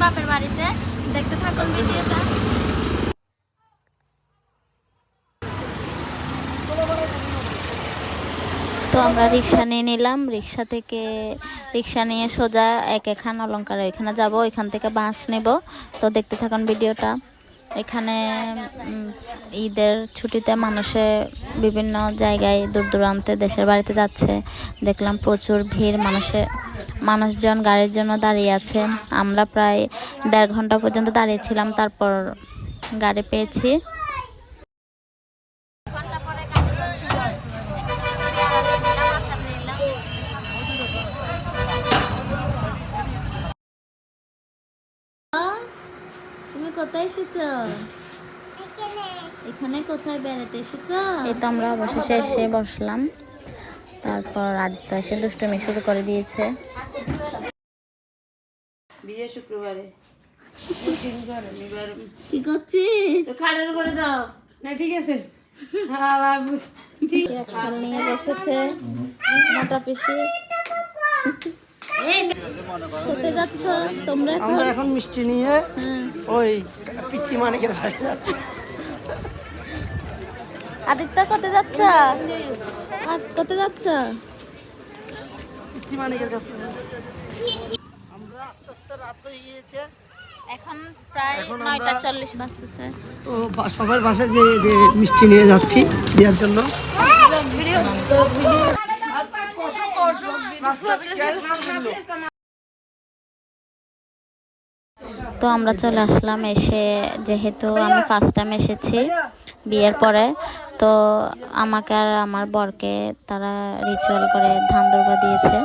বাপের বাড়িতে। দেখতে থাকুন ভিডিওটা। তো আমরা রিক্সা নিয়ে নিলাম, রিক্সা নিয়ে সোজা খান অলংকার ওইখানে যাব, ওইখান থেকে বাস নেব। তো দেখতে থাকুন ভিডিওটা। এখানে ঈদের ছুটিতে মানুষে বিভিন্ন জায়গায় দূর দূরান্তে দেশের বাড়িতে যাচ্ছে। দেখলাম প্রচুর ভিড়, মানুষজন গাড়ির জন্য দাঁড়িয়ে আছে। আমরা প্রায় 1.5 ঘন্টা পর্যন্ত দাঁড়িয়েছিলাম, তারপর গাড়ি পেয়েছি। তুমি কোথায় এসেছো? এখানে কোথায় বেড়াতে এসেছো? এই তো আমরা অবশেষে এসে বসলাম। তারপর আদিত্য এসে দুষ্টুমি শুরু করে দিয়েছে। বিয়ে শুক্রবারে কি করছিস? খাটের উপরে দাও না, ঠিক আছে। খাল নিয়ে বসেছে মোটা পিসি। কোথায় যাচ্ছ তোমরা? আমরা এখন মিষ্টি নিয়ে ওই পিচ্চি মানিকের বাড়ি যাচ্ছি। আদিত্য কোথায় যাচ্ছ? কোথায় যাচ্ছ? পিচ্চি মানিকের কাছে। আমরা আস্তে আস্তে রাত হয়ে গিয়েছে, এখন প্রায় 9:40 বাজতেছে। তো সবার বাসায় যে যে মিষ্টি নিয়ে যাচ্ছি দেওয়ার জন্য। তো আমরা চলে আসলাম। এসে যেহেতু আমি ফার্স্ট টাইম এসেছি বিয়ের পরে, তো আমাকে আর আমার বরকে তারা রিচুয়াল করে ধান দুর্বা দিয়েছে।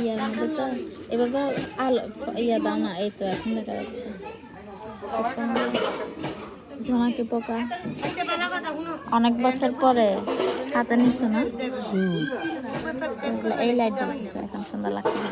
ইয়ার মধ্যে তো এভাবে আলো ইয়া দানা, এই তো এখন দেখা যাচ্ছে ঝোনাকি পোকা। অনেক বছর পরে হাতে নিচ্ছে না, এই লাইট জ্বলতেছে এখন, সুন্দর লাগছে।